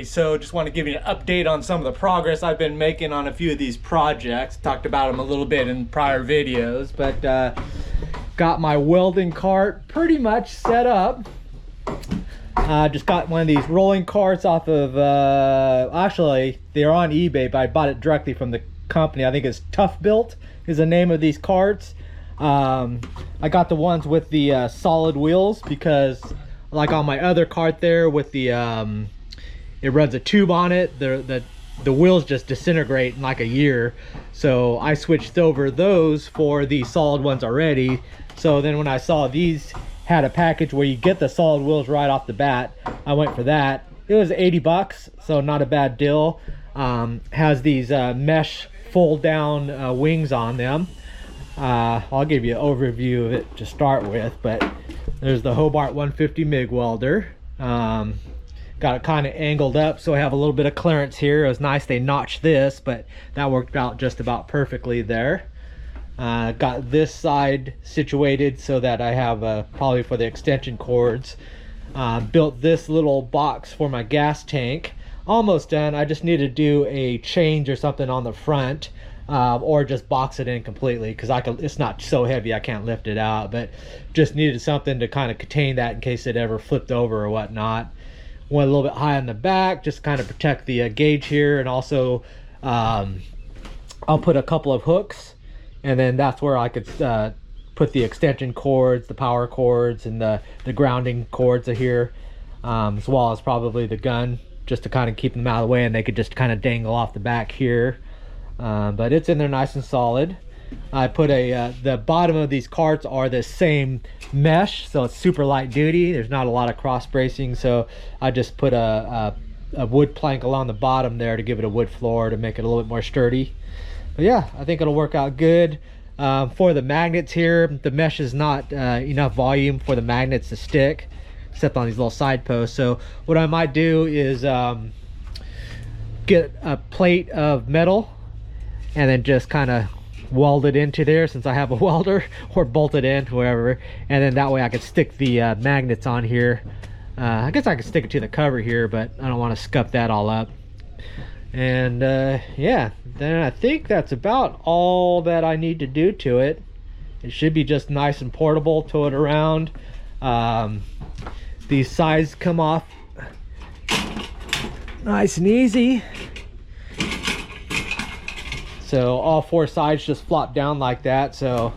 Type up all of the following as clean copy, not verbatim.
So just want to give you an update on some of the progress I've been making on a few of these projects. Talked about them a little bit in prior videos, but got my welding cart pretty much set up. Just got one of these rolling carts off of, actually they're on eBay, but I bought it directly from the company. I think it's Tough Built is the name of these carts. I got the ones with the solid wheels because like on my other cart there with the it runs a tube on it, the wheels just disintegrate in like a year. So I switched over those for the solid ones already. So then when I saw these had a package where you get the solid wheels right off the bat, I went for that. It was 80 bucks, so not a bad deal. Has these mesh fold down wings on them. I'll give you an overview of it to start with, but there's the Hobart 150 MIG welder. Got it kind of angled up so I have a little bit of clearance here. It was nice they notched this, but that worked out just about perfectly there. Got this side situated so that I have probably for the extension cords. Built this little box for my gas tank. Almost done. I just need to do a change or something on the front, or just box it in completely because it's not so heavy I can't lift it out, but just needed something to kind of contain that in case it ever flipped over or whatnot. Went a little bit high on the back just kind of protect the gauge here, and also I'll put a couple of hooks, and then that's where I could put the extension cords, the power cords, and the grounding cords are here, as well as probably the gun, just to kind of keep them out of the way, and they could just kind of dangle off the back here. But it's in there nice and solid. I put the bottom of these carts are the same mesh, so it's super light duty. There's not a lot of cross bracing, so I just put a wood plank along the bottom there to give it a wood floor to make it a little bit more sturdy. But yeah, I think it'll work out good. For the magnets here, the mesh is not enough volume for the magnets to stick, except on these little side posts. So what I might do is get a plate of metal and then just kind of weld it into there since I have a welder, or bolt it in, wherever, and then that way I could stick the magnets on here. I guess I could stick it to the cover here, but I don't want to scuff that all up. And yeah, then I think that's about all that I need to do to it. It should be just nice and portable, tow it around. These sides come off nice and easy. So all four sides just flop down like that. So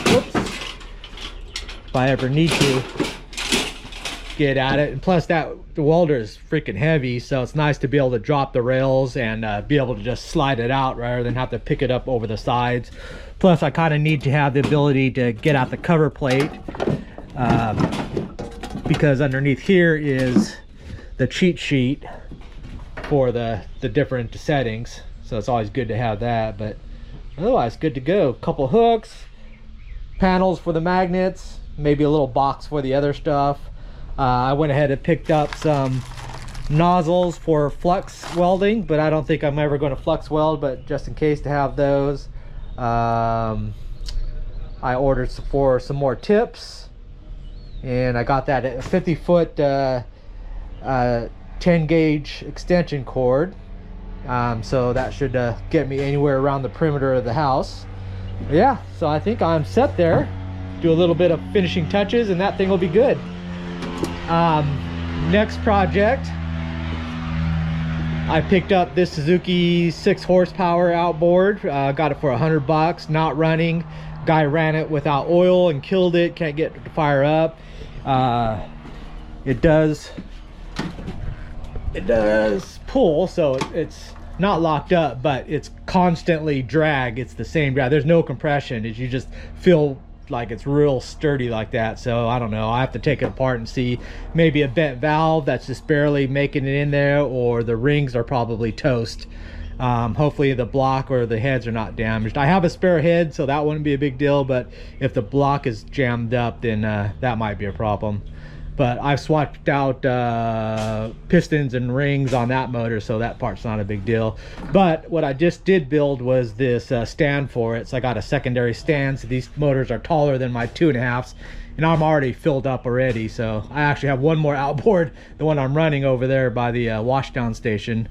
whoops, if I ever need to get at it, and plus the welder is freaking heavy, so it's nice to be able to drop the rails and be able to just slide it out rather than have to pick it up over the sides. Plus I kind of need to have the ability to get out the cover plate, because underneath here is the cheat sheet for the different settings, so it's always good to have that. But otherwise good to go. Couple hooks, panels for the magnets, maybe a little box for the other stuff. I went ahead and picked up some nozzles for flux welding, but I don't think I'm ever going to flux weld, but just in case to have those. I ordered for some more tips, and I got that at a 50-foot 10 gauge extension cord, so that should get me anywhere around the perimeter of the house. But yeah, so I think I'm set there. Do a little bit of finishing touches and that thing will be good. Next project, I picked up this Suzuki 6 horsepower outboard. Got it for 100 bucks, not running. Guy ran it without oil and killed it, can't get it to fire up. It does pull, so it's not locked up, but it's constantly drag. It's the same drag. There's no compression. You just feel like it's real sturdy like that. So I don't know, I have to take it apart and see. Maybe a bent valve that's just barely making it in there, or the rings are probably toast. Hopefully the block or the heads are not damaged. I have a spare head, so that wouldn't be a big deal, but if the block is jammed up, then that might be a problem. But I've swapped out pistons and rings on that motor, so that part's not a big deal. But what I just did build was this stand for it. So I got a secondary stand, so these motors are taller than my 2.5s, and I'm already filled up already. So I actually have one more outboard, the one I'm running over there by the washdown station,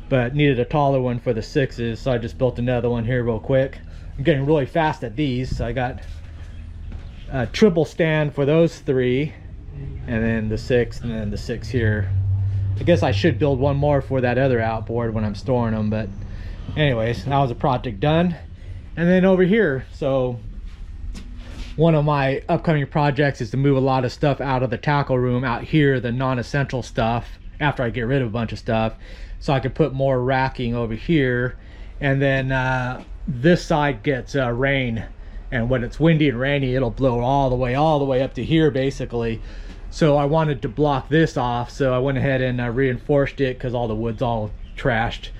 but needed a taller one for the 6s, so I just built another one here real quick. I'm getting really fast at these, so I got a triple stand for those 3, and then the 6, and then the 6 here. I guess I should build one more for that other outboard when I'm storing them, but anyways, that was a project done. And then over here, so one of my upcoming projects is to move a lot of stuff out of the tackle room out here, the non-essential stuff, after I get rid of a bunch of stuff, so I could put more racking over here. And then this side gets rain, and when it's windy and rainy, it'll blow all the way up to here basically. So I wanted to block this off, so I went ahead and reinforced it because all the wood's all trashed,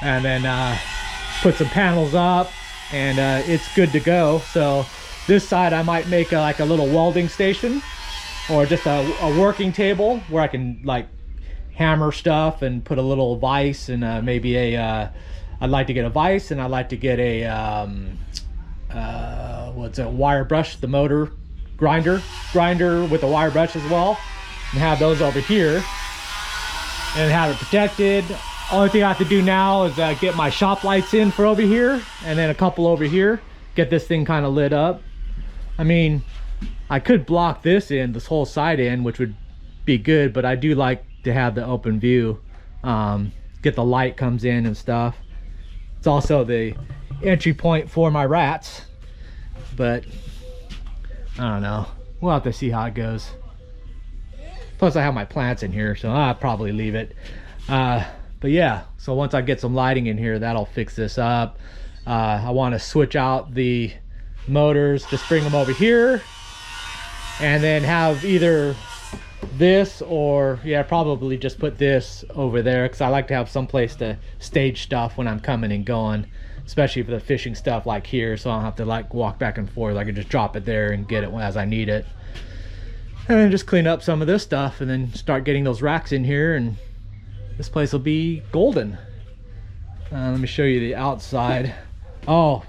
and then put some panels up, and it's good to go. So this side I might make like a little welding station, or just a working table where I can like hammer stuff and put a little vise, and maybe a I'd like to get a vise, and I'd like to get a what's a wire brush, the motor grinder with a wire brush as well, and have those over here and have it protected. Only thing I have to do now is get my shop lights in for over here, and then a couple over here, get this thing kind of lit up. I mean, I could block this whole side in, which would be good, but I do like to have the open view, get the light comes in and stuff. It's also the entry point for my rats, but I don't know, we'll have to see how it goes. Plus I have my plants in here, so I'll probably leave it. But yeah, so once I get some lighting in here, that'll fix this up. I want to switch out the motors, just bring them over here, and then have either this, or yeah, probably just put this over there, because I like to have some place to stage stuff when I'm coming and going, especially for the fishing stuff like here, so I don't have to like walk back and forth. I can just drop it there and get it as I need it, and then just clean up some of this stuff, and then start getting those racks in here, and this place will be golden. Let me show you the outside. Oh,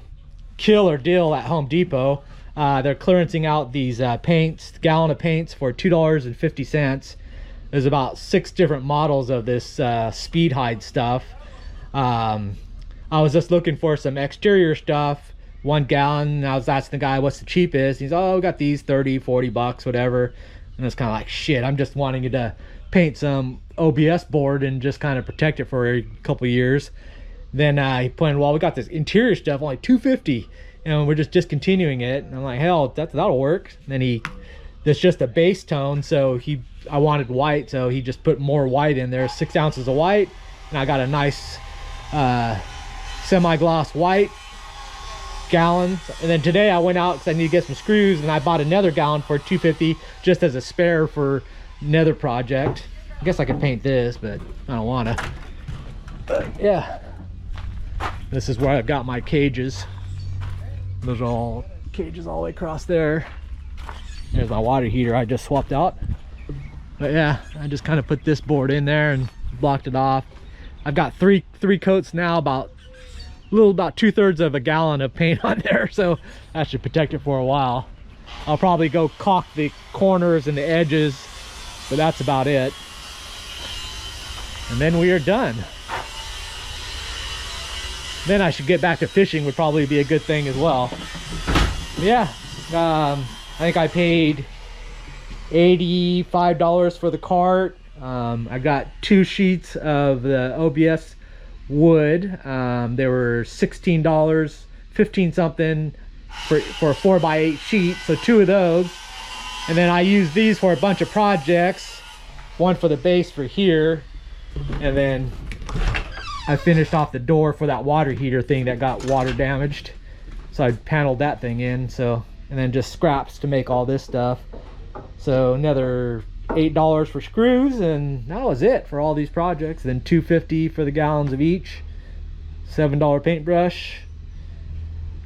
killer deal at Home Depot. They're clearancing out these paints, gallon of paints for $2.50. There's about 6 different models of this speed hide stuff. I was just looking for some exterior stuff, 1 gallon, and I was asking the guy what's the cheapest. He's, oh, we got these 30-40 bucks, whatever. And it's kind of like, shit, I'm just wanting you to paint some OBS board and just kind of protect it for a couple years. Then he pointed, well, we got this interior stuff only $2.50, and we're just discontinuing it. And I'm like, hell, that'll work. And then there's just a base tone, so I wanted white, so he just put more white in there, 6 ounces of white, and I got a nice semi-gloss white gallon. And then today I went out because I need to get some screws, and I bought another gallon for $2.50 just as a spare for another project. I guess I could paint this, but I don't want to. But yeah, this is where I've got my cages. Those are all cages all the way across there. There's my water heater I just swapped out. But yeah, I just kind of put this board in there and blocked it off. I've got three coats now, about 2/3 of a gallon of paint on there, so that should protect it for a while. I'll probably go caulk the corners and the edges, but that's about it. And then we are done. Then I should get back to fishing, would probably be a good thing as well. Yeah, I think I paid $85 for the cart. I got 2 sheets of the OBS wood. They were $16, 15 something for a 4x8 sheet, so 2 of those. And then I used these for a bunch of projects, one for the base for here, and then I finished off the door for that water heater thing that got water damaged, so I paneled that thing in. So, and then just scraps to make all this stuff. So another $8 for screws, and that was it for all these projects. Then $2.50 for the gallons of each, $7 paintbrush,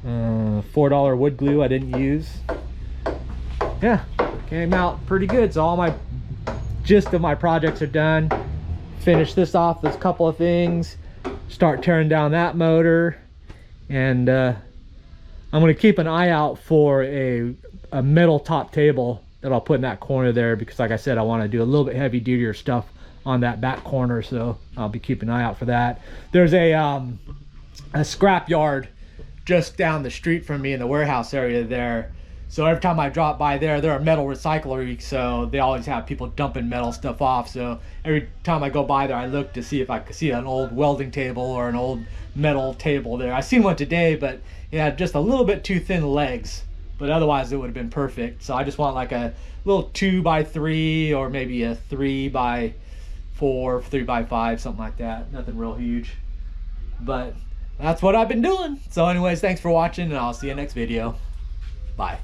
$4 wood glue I didn't use. Yeah, came out pretty good. So all my gist of my projects are done. Finish this off, this couple of things, start tearing down that motor, and I'm going to keep an eye out for a a metal top table that I'll put in that corner there, because like I said, I want to do a little bit heavy dutier stuff on that back corner, so I'll be keeping an eye out for that. There's a scrap yard just down the street from me in the warehouse area there. So every time I drop by there, they're a metal recyclery, so they always have people dumping metal stuff off. So every time I go by there, I look to see if I could see an old welding table or an old metal table there. I seen one today, but it had just a little bit too thin legs, but otherwise it would have been perfect. So I just want like a little 2x3 or maybe a 3x4, 3x5, something like that. Nothing real huge, but that's what I've been doing. So anyways, thanks for watching, and I'll see you next video. Bye.